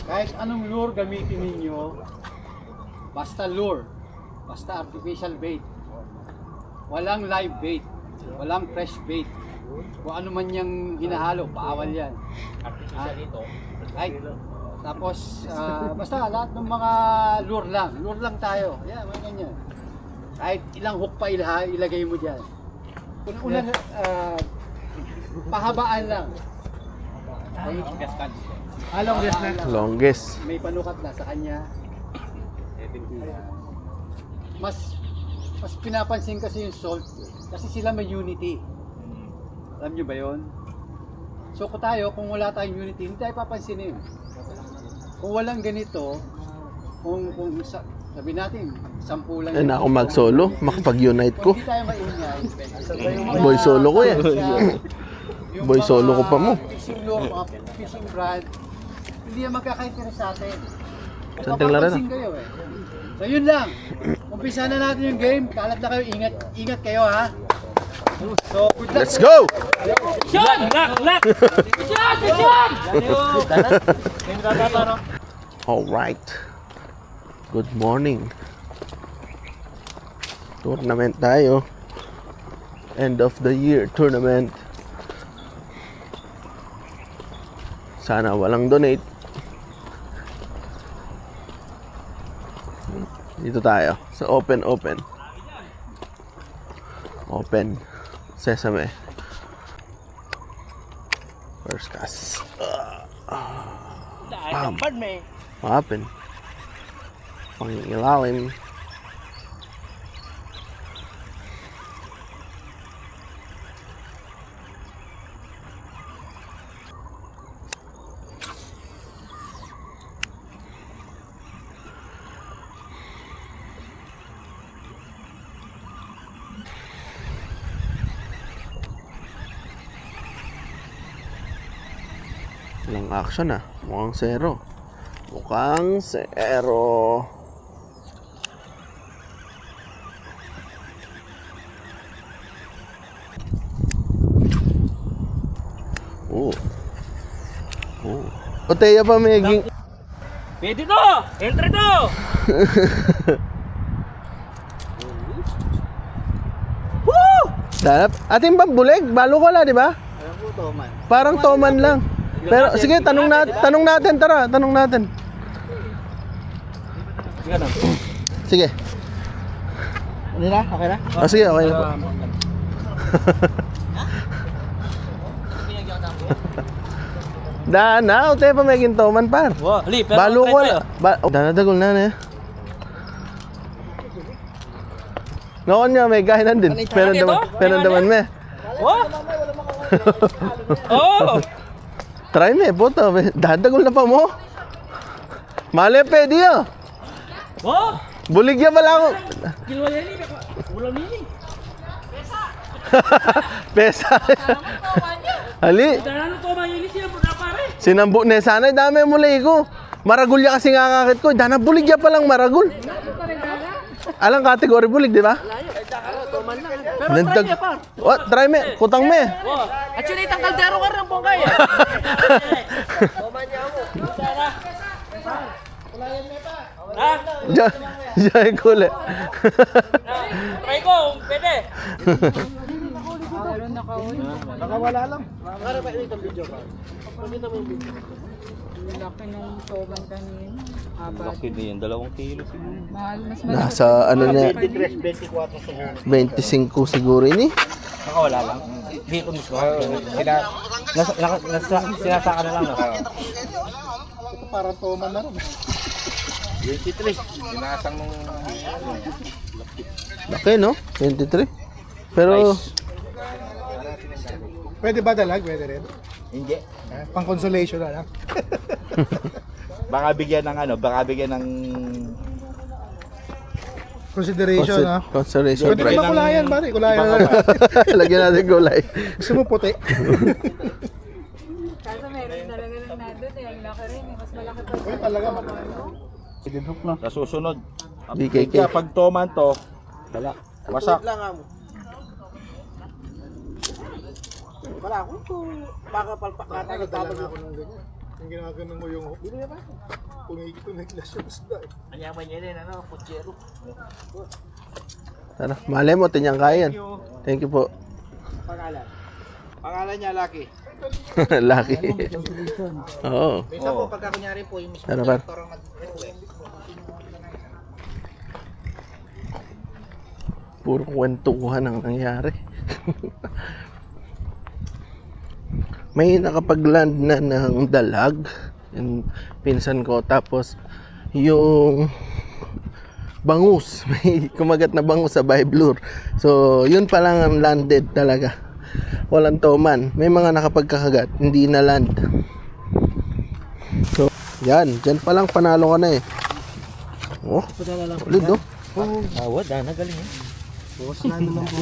Kahit anong lure gamitin ninyo, basta lure, basta artificial bait. Walang live bait, walang fresh bait. Kung ano man yung hinahalo, paawal yan. Artificial ito. Ay, tapos, basta lahat ng mga lure lang tayo. Yan, mga ganyan. Kahit ilang hook pa ilagay mo dyan. Unang, pahabaan lang. Longest na. Longest. May panukat na sa kanya. Mas pinapansin kasi yung salt kasi sila may unity. Alam nyo ba yon? So kung wala tayong unity, hindi tayo papansinin. Kung walang ganito, kung sabi natin, 10 lang. Ako mag-solo, makapag-unite ko. Kung hindi tayo maingay, Boy solo ko eh. Boy solo ko pa mo. Fishing lure, mga fishing brand, hindi yan magkakaitira sa atin. Santing laro na. Mapapansin kayo eh. So yun lang. Umpisa na natin yung game. Kalat na kayo. Ingat kayo ha. So good luck. Let's go! Shot! Lock! Shot! Alright. Good morning. Tournament tayo. End of the year tournament. Sana walang donate. Dito tayo sa open. Sesame. First cast. Open. Pangilalim. Walang action ah. Mukhang zero. Oh. Oteya pa meging. Pwede to! Entry to! Woo! Danap. Ating pambulig, balo ko la, di ba? Alam ko to man. Parang toman lang. Pero sige, tanong natin, tara, tanong natin. Sige. Ano na? Okay na? Sige, okay na po. Dana, ute pa may gintoman par. Wow, ali, pero Balo ko tayo. Dana dagol na na. Noon niya may kahinan din. Pero naman me. Oh! Oh! Try me, puto. Dadagol na pa mo. Mali pwede ah. Oh! Buligya pala ako. Gilwa yan ni, ulam ni. Pesa. Ali. Dahil to ba yun siya pare? Sinambu na sana dami mo ko. Maragul ya kasi ngakakit ko. Dana bulig ya palang maragul. Alang kategory bulig, di ba? Pero try niya pa. Oh, try me. Kutang me. Oh, actually itang kaldero ka rin pong kaya. Ha? Diyan kule. Try ko, pwede. Nakawala lang. Laki ng toban kanina. Laki din, 2 kilo siguro. Mahal, mas Nasa ano niya 23-24 siguro. 25 siguro ini. Nakawala lang. Dito mismo. Sinasaka na lang. Ito parang toman na rin. 23. Binasang nung... Laki no? 23. Pero Pwede ba dalag? Pwede rin. Hindi. Pang consolation na lang. Baka bigyan ng Consideration ha. consideration Pwede price. ba kulayan pare? Kulayan na lang. Lagyan natin gulay. Gusto mo puti? Kaso meron talaga ng nandun eh. Ang laki rin eh. Mas malaki pa. Uy, talaga. sa susunod. BKK. Kaya pag toman to, wala. Wasak. Wala ako. Baka palpak na tayo. Yung ginaganon mo yung pumiglas yung isda eh. Tara, malay mo, tinyang kayan. Thank you po. Pangalan niya, Lucky. Lucky. Oo. Minsan po, pagka kunyari po, yung mismo Tara, par. director ang nag-request. Puro kwentuhan ang nangyari. May nakapag-land na ng dalag. Yung pinsan ko. Tapos, yung bangus. May kumagat na bangus sa Biblur. So, yun pa lang ang landed talaga. Walang toman. May mga nakapagkakagat. Hindi na land. So, yan. Diyan pa lang panalo ka na eh. Oh, ulit oh. Awad, nagaling eh.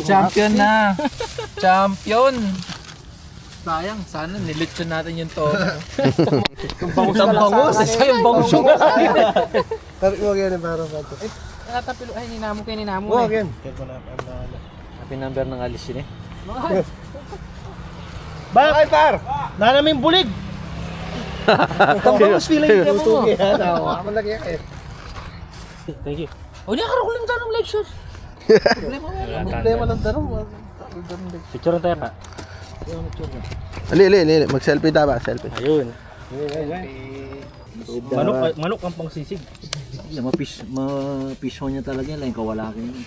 Champion na! Champion! Sayang, sana nilitsyon natin yung to. Yung bangus ang bangus! Isa yung bangus yung Pero huwag yan para ba ito? Natapilo, ay ninamo kayo ninamo Huwag eh. yan. Happy number ng alis yun eh. Bakit par? Nanaming bulig! Tapos feeling ka mo. Ako lagi yan eh. Thank you. O niya karong lang dyan ng lecture. Problema lang tanong. Picture tayo pa. Ali. Mag-selfie tayo ba? Selfie. Ayun. Manok ang pang sisig. Mapisyo niya talaga yan, lang kawala ka yun.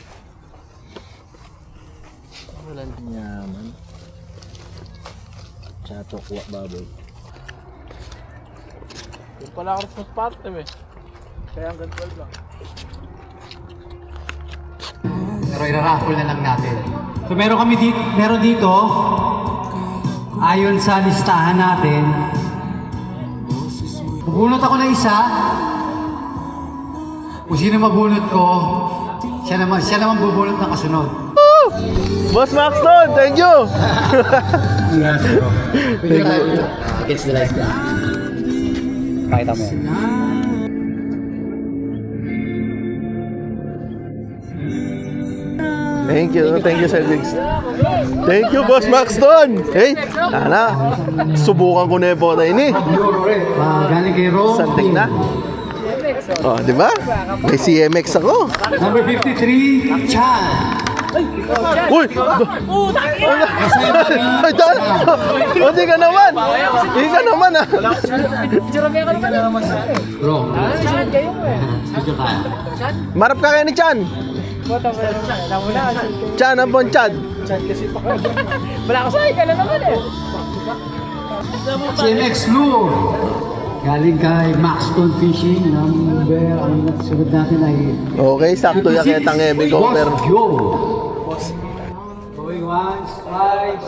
Wala yaman. Chato, kuwak baboy. Yung pala Christmas party eh. Kaya hanggang 12 lang. Pero iraraffle na lang natin. So meron dito, ayon sa listahan natin, bubunot ako ng isa. Kung sino mabunot ko, siya naman bubunot ng kasunod. Boss Maxton, thank you! Against the light. Pakita mo yan. Thank you Sir Diggs. Thank you Boss Maxton. Hey, sana subukan ko na yung bola ini. Galing kay Ro. Santik na. Oh, di ba? May CMX ako. Number 53, Chan. Uy! Ay, Dan! O, di ka naman! Di ka naman, ah! Ro. Kayo eh. Marap ka kaya ni Chan! Chan, ang bon Chan! Ay, ka na naman eh. CMX Lure. Galing kay Maxton Fishing. Ang sunod natin ay Okay, sakto yung kitang heavy cover. Boss Joe. Going once, twice.